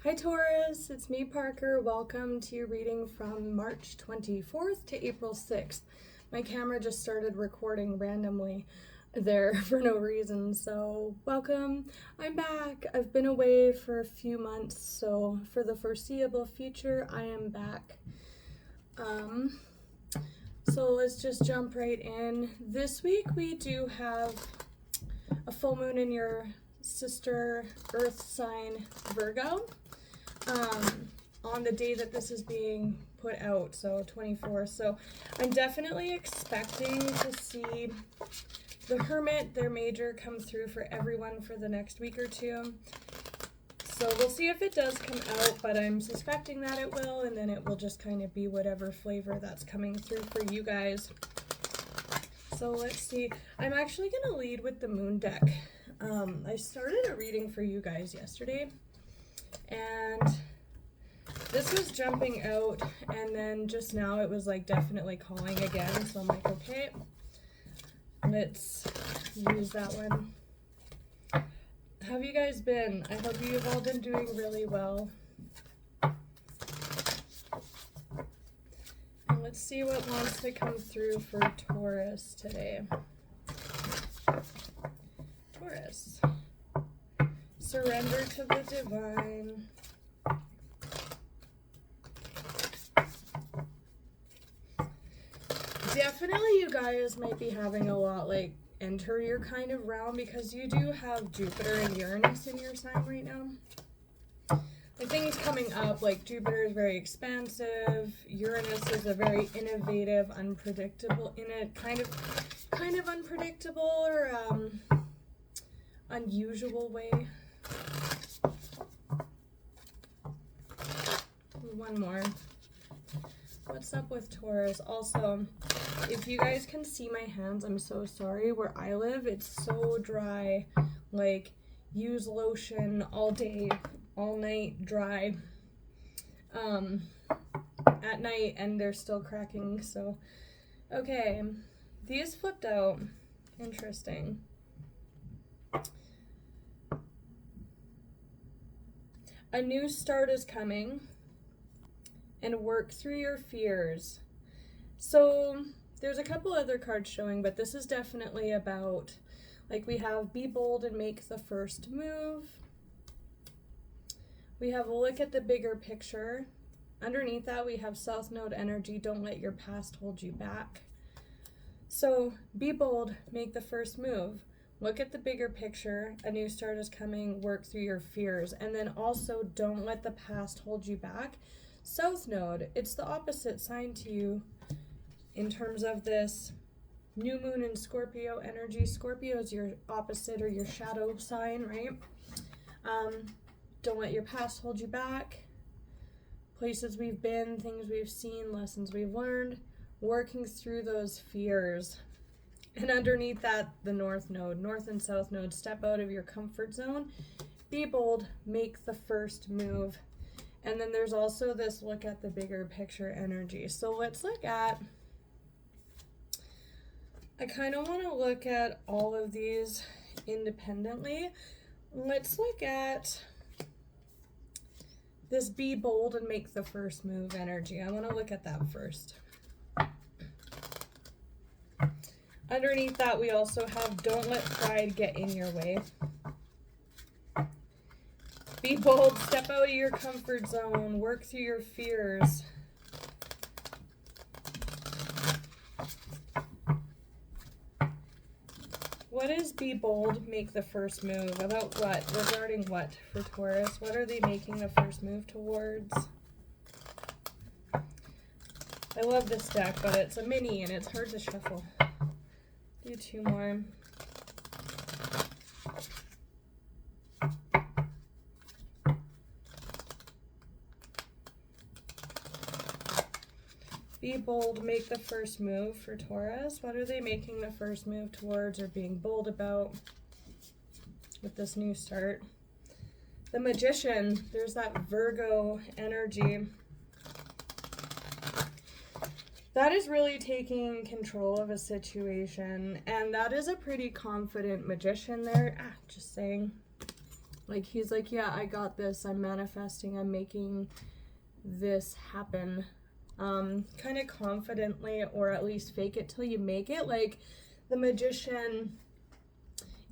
Hi Taurus, it's me Parker. Welcome to your reading from March 24th to April 6th. My camera just started recording randomly there for no reason, so welcome. I'm back. I've been away for a few months, so for the foreseeable future, I am back. So let's just jump right in. This week we do have a full moon in your sister Earth sign Virgo. On the day that this is being put out, so 24th. So I'm definitely expecting to see the Hermit, their major, come through for everyone for the next week or two. So we'll see if it does come out, but I'm suspecting that it will, and then it will just kind of be whatever flavor that's coming through for you guys. So let's see. I'm actually going to lead with the moon deck. I started a reading for you guys yesterday, and this was jumping out, and then just now it was like definitely calling again, so I'm like, okay, let's use that one. How have you guys been? I hope you've all been doing really well. And let's see what wants to come through for Taurus today. Taurus. Surrender to the divine. Definitely you guys might be having a lot like enter your kind of realm, because you do have Jupiter and Uranus in your sign right now. The things coming up, like Jupiter is very expansive, Uranus is a very innovative, unpredictable, in a kind of unpredictable or unusual way. One more. What's up with Taurus? Also, if you guys can see my hands, I'm so sorry. Where I live, it's so dry. Like, use lotion all day, all night, dry. At night, and they're still cracking, so. Okay, these flipped out. Interesting. A new start is coming, and work through your fears. So there's a couple other cards showing, but this is definitely about, like, we have be bold and make the first move. We have look at the bigger picture. Underneath that, we have South Node energy. Don't let your past hold you back. So be bold, make the first move. Look at the bigger picture. A new start is coming. Work through your fears. And then also don't let the past hold you back. South Node, it's the opposite sign to you in terms of this new moon in Scorpio energy. Scorpio is your opposite or your shadow sign, right? Don't let your past hold you back. Places we've been, things we've seen, lessons we've learned, working through those fears. And underneath that, the North Node, North and South Node, step out of your comfort zone. Be bold, make the first move. And then there's also this look at the bigger picture energy. So let's look at, I kind of want to look at all of these independently. Let's look at this be bold and make the first move energy. I want to look at that first. Underneath that, we also have don't let pride get in your way. Be bold, step out of your comfort zone, work through your fears. What is be bold, make the first move? About what? Regarding what for Taurus? What are they making the first move towards? I love this deck, but it's a mini and it's hard to shuffle. Do two more. Be bold, make the first move for Taurus. What are they making the first move towards or being bold about with this new start? The Magician, there's that Virgo energy. That is really taking control of a situation, and that is a pretty confident magician there. Just saying. Like, he's like, yeah, I got this. I'm manifesting. I'm making this happen. Kind of confidently, or at least fake it till you make it. Like, the Magician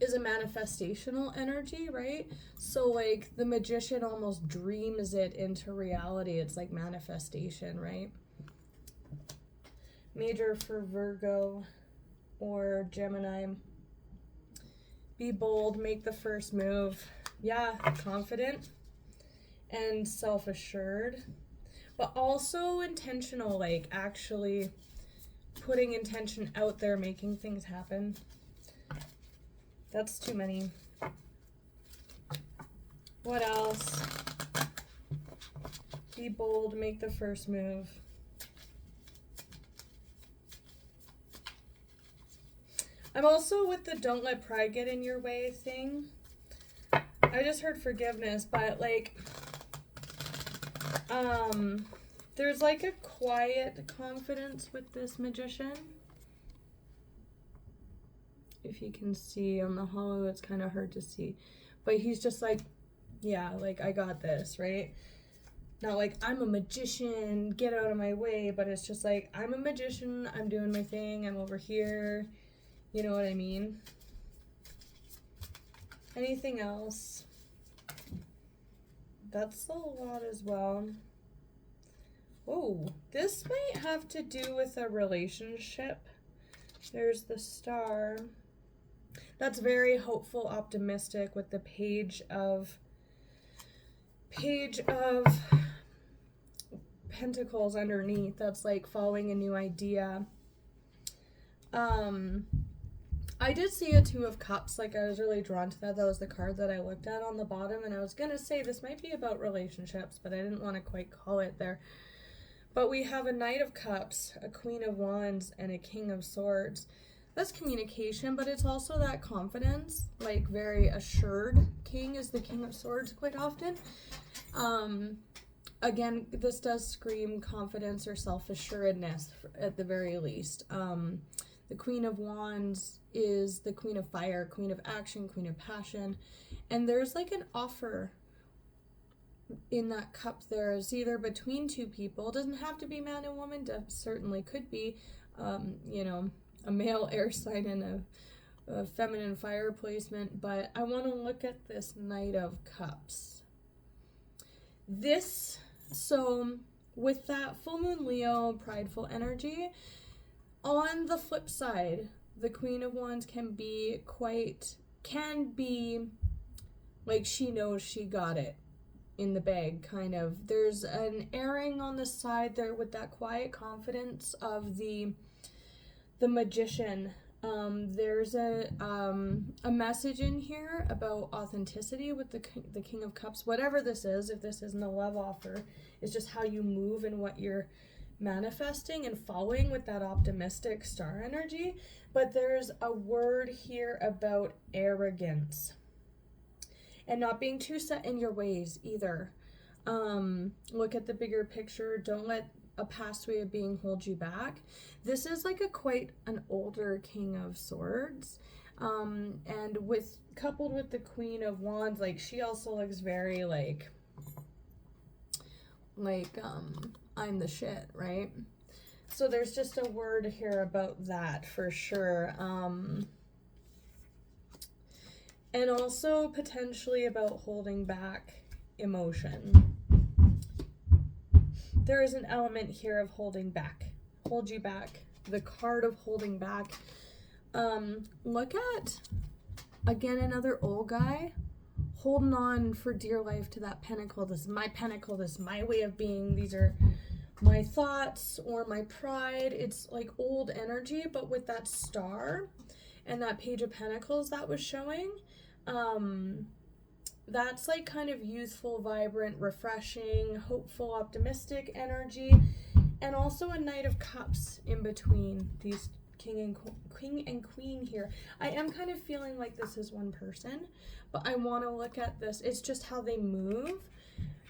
is a manifestational energy, right? So, like, the Magician almost dreams it into reality. It's like manifestation, right? Major for Virgo or Gemini. Be bold, make the first move. Yeah, confident and self-assured, but also intentional, like actually putting intention out there, making things happen. That's too many. What else? Be bold, make the first move. I'm also with the don't let pride get in your way thing. I just heard forgiveness, but like, there's like a quiet confidence with this Magician. If you can see on the hollow, it's kind of hard to see. But he's just like, yeah, like, I got this, right? Not like, I'm a magician, get out of my way, but it's just like, I'm a magician, I'm doing my thing, I'm over here. You know what I mean? Anything else? That's a lot as well. Oh, this might have to do with a relationship. There's the Star. That's very hopeful, optimistic with the Page of Pentacles underneath. That's like following a new idea. I did see a Two of Cups. Like, I was really drawn to that. That was the card that I looked at on the bottom, and I was gonna say this might be about relationships, but I didn't want to quite call it there. But we have a Knight of Cups, a Queen of Wands, and a King of Swords. That's communication, but it's also that confidence, like very assured. King is the King of Swords quite often. Again, this does scream confidence or self-assuredness at the very least. The Queen of Wands is the Queen of Fire, Queen of Action, Queen of Passion. And there's like an offer in that cup there. Is either between two people. It doesn't have to be man and woman. Certainly could be, you know, a male air sign and a feminine fire placement. But I want to look at this Knight of Cups. So with that full moon Leo prideful energy, on the flip side, the Queen of Wands can be like she knows she got it in the bag, kind of. There's an airing on the side there with that quiet confidence of the Magician. There's a message in here about authenticity with the King of Cups. Whatever this is, if this isn't a love offer, it's just how you move and what you're manifesting and following with that optimistic Star energy. But there's a word here about arrogance and not being too set in your ways either. Look at the bigger picture. Don't let a past way of being hold you back. This is like quite an older King of Swords, and coupled with the Queen of Wands, like she also looks very like I'm the shit, right? So there's just a word here about that for sure. And also potentially about holding back emotion. There is an element here of holding back. Hold you back. The card of holding back. Look at, again, another old guy holding on for dear life to that pentacle. This is my pentacle. This is my way of being. These are my thoughts or my pride. It's like old energy, but with that Star and that Page of Pentacles that was showing, that's like kind of youthful, vibrant, refreshing, hopeful, optimistic energy, and also a Knight of Cups in between these King and Queen here. I am kind of feeling like this is one person, but I want to look at this. It's just how they move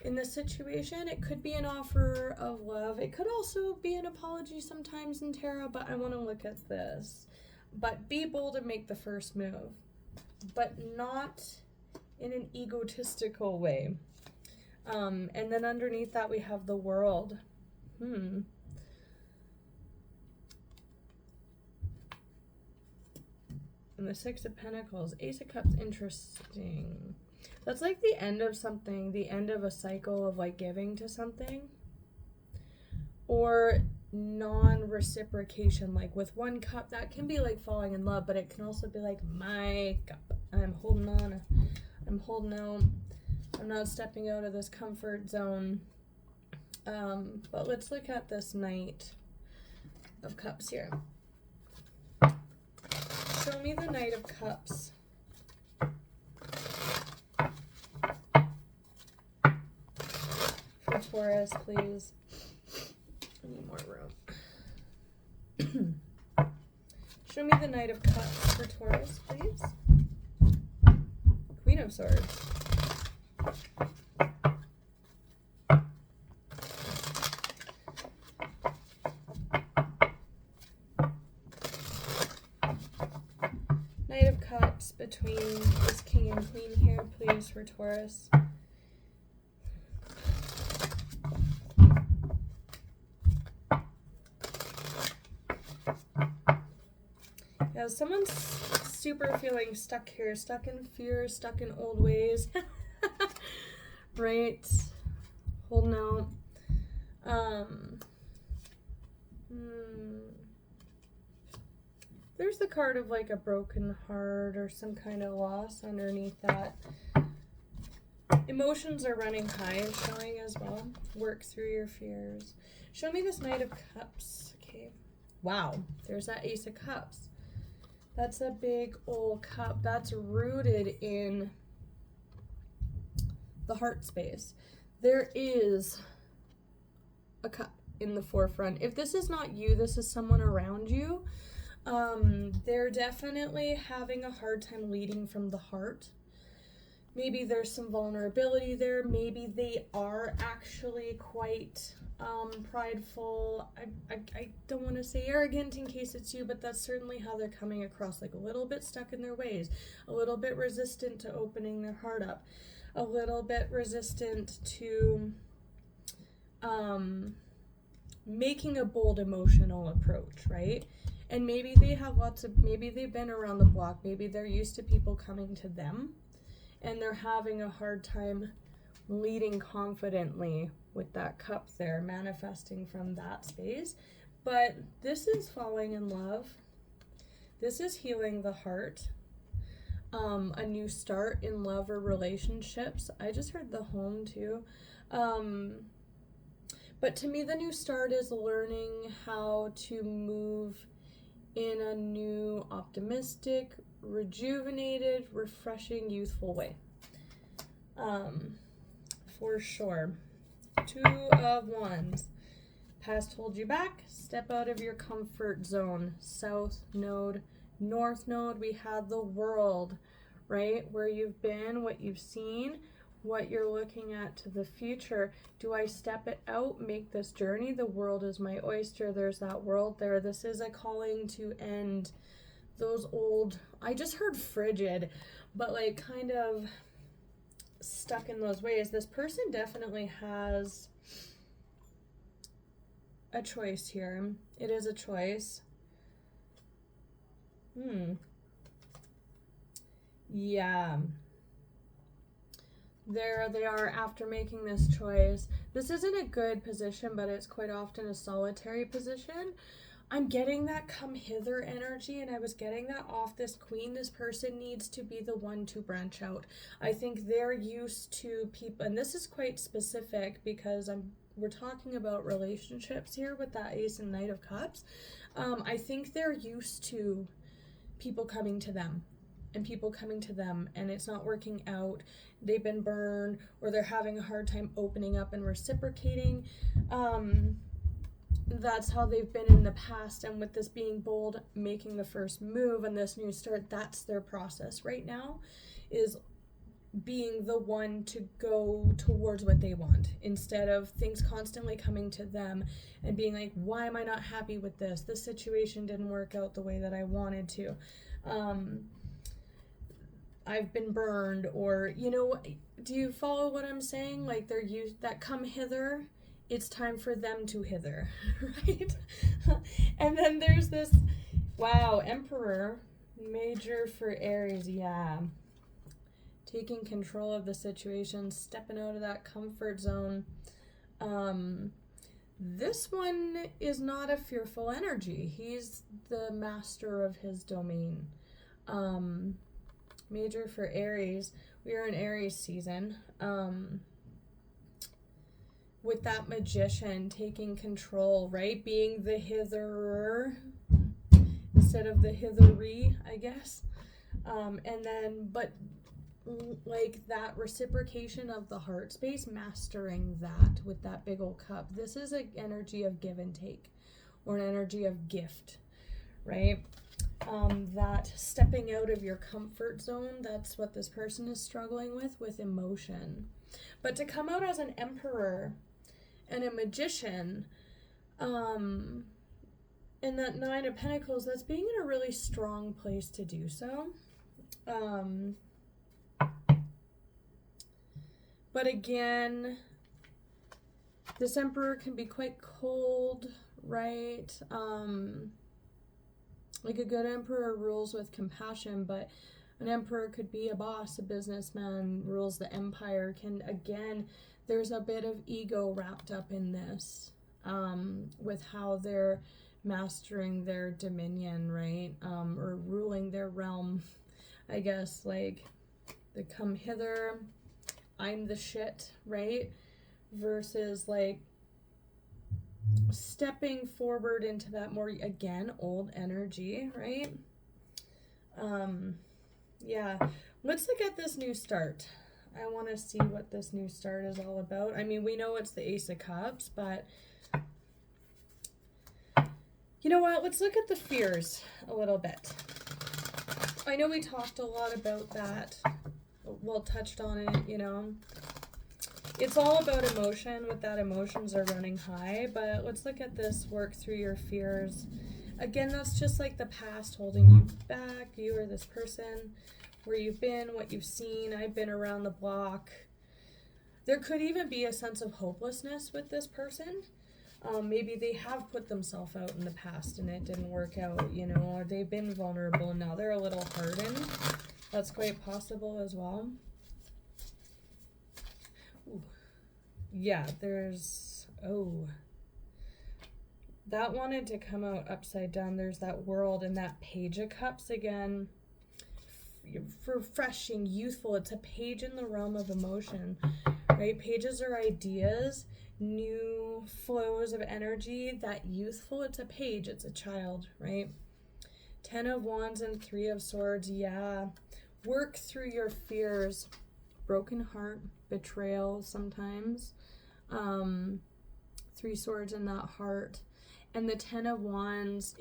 in this situation. It could be an offer of love. It could also be an apology sometimes in tarot, but I want to look at this. But be bold and make the first move, but not in an egotistical way. And then underneath that we have the World. And the Six of Pentacles. Ace of Cups, interesting. That's like the end of something, the end of a cycle of like giving to something. Or non-reciprocation, like with one cup, that can be like falling in love, but it can also be like, my cup, I'm holding on, I'm holding out, I'm not stepping out of this comfort zone. But let's look at this Knight of Cups here. Show me the Knight of Cups. For Taurus, please. I need more room. Show me the Knight of Cups for Taurus, please. Queen of Swords. Knight of Cups between this King and Queen here, please, for Taurus. Yeah, someone's super feeling stuck here, stuck in fear, stuck in old ways. Right? Holding out. There's the card of like a broken heart or some kind of loss underneath that. Emotions are running high is showing as well. Work through your fears. Show me this Knight of Cups. Okay. Wow. There's that Ace of Cups. That's a big old cup. That's rooted in the heart space. There is a cup in the forefront. If this is not you, this is someone around you. They're definitely having a hard time leading from the heart. Maybe there's some vulnerability there. Maybe they are actually quite prideful. I don't want to say arrogant in case it's you, but that's certainly how they're coming across, like a little bit stuck in their ways, a little bit resistant to opening their heart up, a little bit resistant to making a bold emotional approach, right? And maybe they have maybe they've been around the block, maybe they're used to people coming to them, and they're having a hard time leading confidently with that cup there, manifesting from that space. But this is falling in love. This is healing the heart. A new start in love or relationships. I just heard the home too. But to me, the new start is learning how to move in a new, optimistic, rejuvenated, refreshing, youthful way. For sure. Two of Wands. Past hold you back. Step out of your comfort zone. South node, north node. We had the World, right? Where you've been, what you've seen, what you're looking at to the future. Do I step it out, make this journey? The world is my oyster. There's that world there. This is a calling to end those old, I just heard frigid, but like kind of stuck in those ways. This person definitely has a choice here. It is a choice. Yeah. There they are after making this choice. This isn't a good position, but it's quite often a solitary position. I'm getting that come hither energy, and I was getting that off this Queen. This person needs to be the one to branch out. I think they're used to people, and this is quite specific because we're talking about relationships here with that Ace and Knight of Cups. I think they're used to people coming to them. And people coming to them, and it's not working out. They've been burned, or they're having a hard time opening up and reciprocating. That's how they've been in the past, and with this being bold, making the first move and this new start, that's their process right now, is being the one to go towards what they want, instead of things constantly coming to them and being like, why am I not happy with this? This situation didn't work out the way that I wanted to. I've been burned, or, do you follow what I'm saying? Like, they're used that come hither, it's time for them to hither, right? And then there's this, wow, Emperor, major for Aries, yeah. Taking control of the situation, stepping out of that comfort zone. This one is not a fearful energy. He's the master of his domain. Major for Aries. We are in Aries season. With that magician taking control, right? Being the hitherer instead of the hitheree, I guess. And then, but like that reciprocation of the heart space, mastering that with that big old cup. This is an energy of give and take, or an energy of gift, right? That stepping out of your comfort zone, that's what this person is struggling with emotion. But to come out as an emperor and a magician, and that Nine of Pentacles, that's being in a really strong place to do so. But again, this emperor can be quite cold, right? Like a good emperor rules with compassion, but an emperor could be a boss, a businessman, rules the empire. There's a bit of ego wrapped up in this, with how they're mastering their dominion, right? Or ruling their realm, I guess. Like, they come hither, I'm the shit, right? Versus like stepping forward into that more, again, old energy, right? Yeah, let's look at this new start. I want to see what this new start is all about. I mean, we know it's the Ace of Cups, but you know what? Let's look at the fears a little bit. I know we talked a lot about that. Well, touched on it, It's all about emotion. With that, emotions are running high. But let's look at this, work through your fears. Again, that's just like the past holding you back. You or this person, where you've been, what you've seen. I've been around the block. There could even be a sense of hopelessness with this person. Maybe they have put themselves out in the past and it didn't work out, or they've been vulnerable and now they're a little hardened. That's quite possible as well. Ooh. Yeah, that wanted to come out upside down. There's that World and that Page of Cups again. Refreshing, youthful. It's a page in the realm of emotion, right? Pages are ideas, new flows of energy. That youthful, it's a page, it's a child, right? 10 of Wands and 3 of Swords. Yeah, work through your fears. Broken heart, betrayal sometimes. 3 swords in that heart. And the 10 of Wands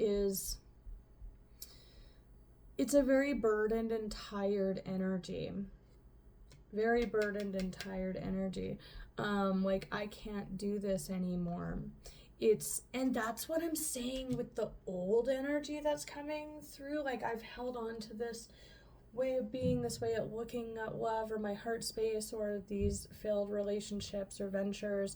it's a very burdened and tired energy. Very burdened and tired energy. Like, I can't do this anymore. And that's what I'm saying with the old energy that's coming through. Like, I've held on to this way of being, this way of looking at love, or my heart space, or these failed relationships or ventures.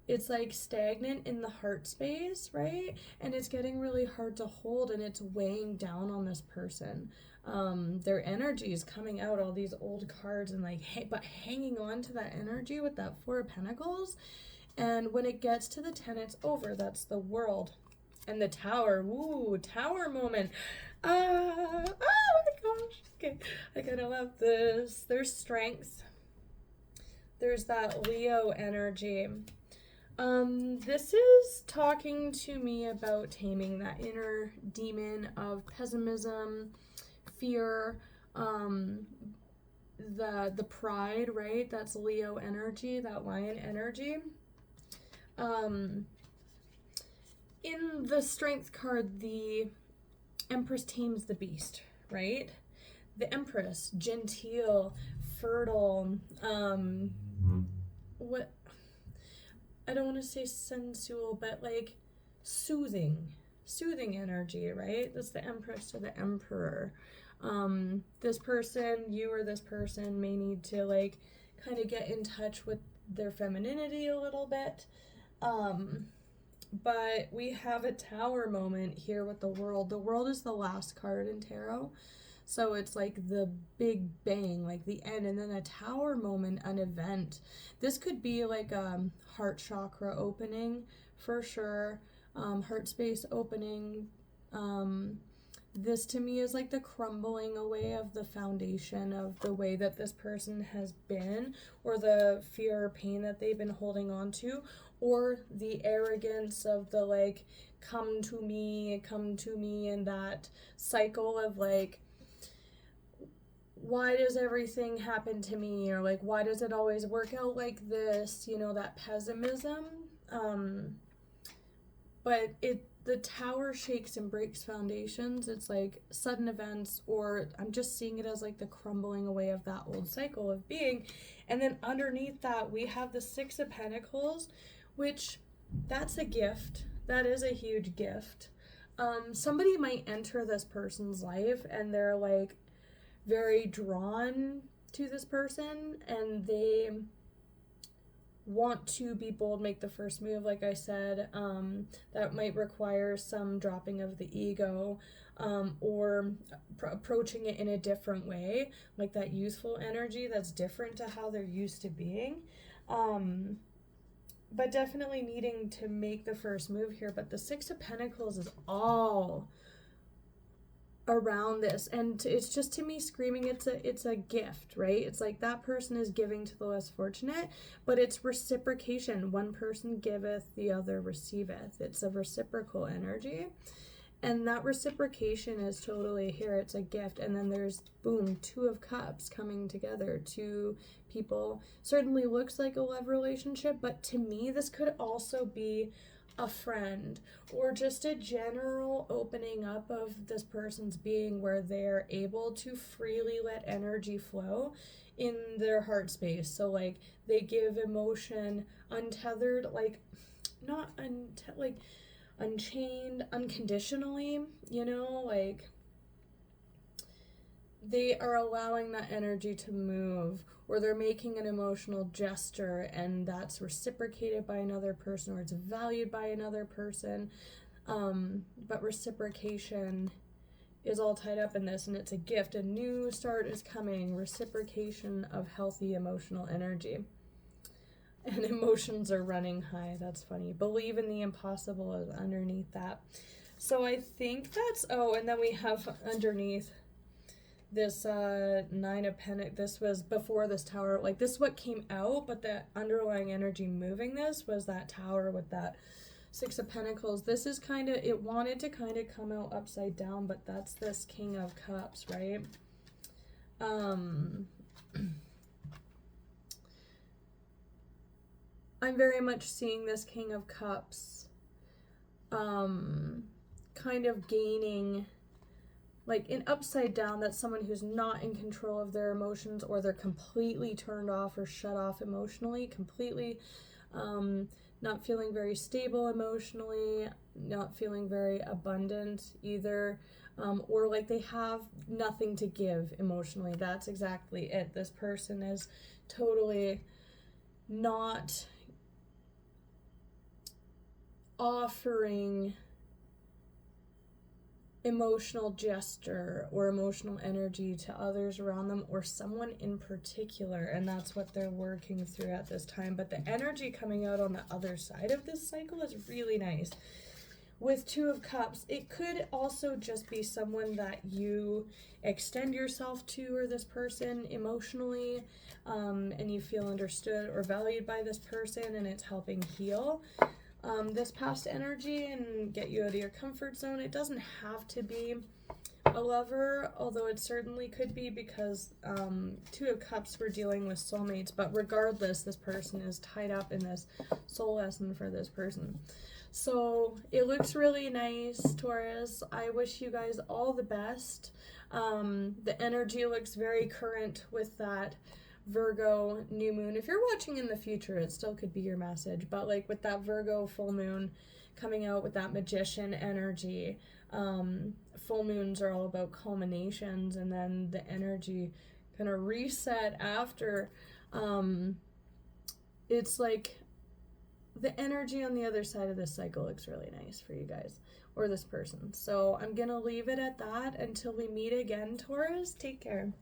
It's like stagnant in the heart space, right? And it's getting really hard to hold, and it's weighing down on this person. Their energy is coming out, all these old cards, and but hanging on to that energy with that 4 of Pentacles. And when it gets to the 10, it's over. That's the World. And the Tower. Ooh, Tower moment. Oh my gosh. Okay, I kind of love this. There's strength. There's that Leo energy. This is talking to me about taming that inner demon of pessimism, fear, the pride, right? That's Leo energy, that lion energy. In the Strength card, the Empress tames the beast, right? The Empress, genteel, fertile, I don't want to say sensual, but like soothing energy, right? That's the Empress to the Emperor. This person, you or this person, may need to like kind of get in touch with their femininity a little bit. But we have a Tower moment here with the World. The World is the last card in tarot. So it's like the big bang, like the end, and then a Tower moment, an event. This could be like a heart chakra opening for sure, heart space opening. This to me is like the crumbling away of the foundation of the way that this person has been, or the fear or pain that they've been holding on to, or the arrogance of the like, come to me, and that cycle of like, why does everything happen to me, or like, why does it always work out like this, you know, that pessimism. But the Tower shakes and breaks foundations. It's like sudden events, or I'm just seeing it as like the crumbling away of that old cycle of being. And then underneath that, we have the Six of Pentacles, which that's a gift. That is a huge gift. Somebody might enter this person's life and they're like very drawn to this person, and they want to be bold, make the first move, like I said. That might require some dropping of the ego, or approaching it in a different way, like that youthful energy that's different to how they're used to being. But definitely needing to make the first move here. But the Six of Pentacles is all around this, and it's just, to me, screaming it's a gift, right? It's like that person is giving to the less fortunate, but it's reciprocation. One person giveth, the other receiveth. It's a reciprocal energy, and that reciprocation is totally here. It's a gift. And then there's, boom, Two of Cups coming together. Two people. Certainly looks like a love relationship, but to me this could also be a friend, or just a general opening up of this person's being, where they're able to freely let energy flow in their heart space. So like they give emotion untethered, like not like unchained, unconditionally, you know, like they are allowing that energy to move, or they're making an emotional gesture and that's reciprocated by another person, or it's valued by another person. But reciprocation is all tied up in this, and it's a gift. A new start is coming. Reciprocation of healthy emotional energy. And emotions are running high. That's funny. Believe in the impossible is underneath that. So I think that's, oh, and then we have underneath this Nine of Pentacles. This was before this Tower. Like, this is what came out, but the underlying energy moving this was that Tower with that Six of Pentacles. This is kind of, it wanted to kind of come out upside down, but that's this King of Cups, right? I'm very much seeing this King of Cups kind of gaining, like, in upside down, that's someone who's not in control of their emotions, or they're completely turned off or shut off emotionally, completely not feeling very stable emotionally, not feeling very abundant either, or like they have nothing to give emotionally. That's exactly it. This person is totally not offering emotional gesture or emotional energy to others around them, or someone in particular, and that's what they're working through at this time. But the energy coming out on the other side of this cycle is really nice. With Two of Cups, it could also just be someone that you extend yourself to, or this person emotionally, and you feel understood or valued by this person, and it's helping heal this past energy and get you out of your comfort zone. It doesn't have to be a lover, although it certainly could be, because Two of Cups, we're dealing with soulmates. But regardless, this person is tied up in this soul lesson for this person. So it looks really nice, Taurus. I wish you guys all the best. The energy looks very current with that Virgo new moon. If you're watching in the future, it still could be your message, but like with that Virgo full moon coming out with that magician energy. Full moons are all about culminations, and then the energy kind of reset after. It's like the energy on the other side of this cycle looks really nice for you guys or this person. So I'm gonna leave it at that until we meet again, Taurus. Take care.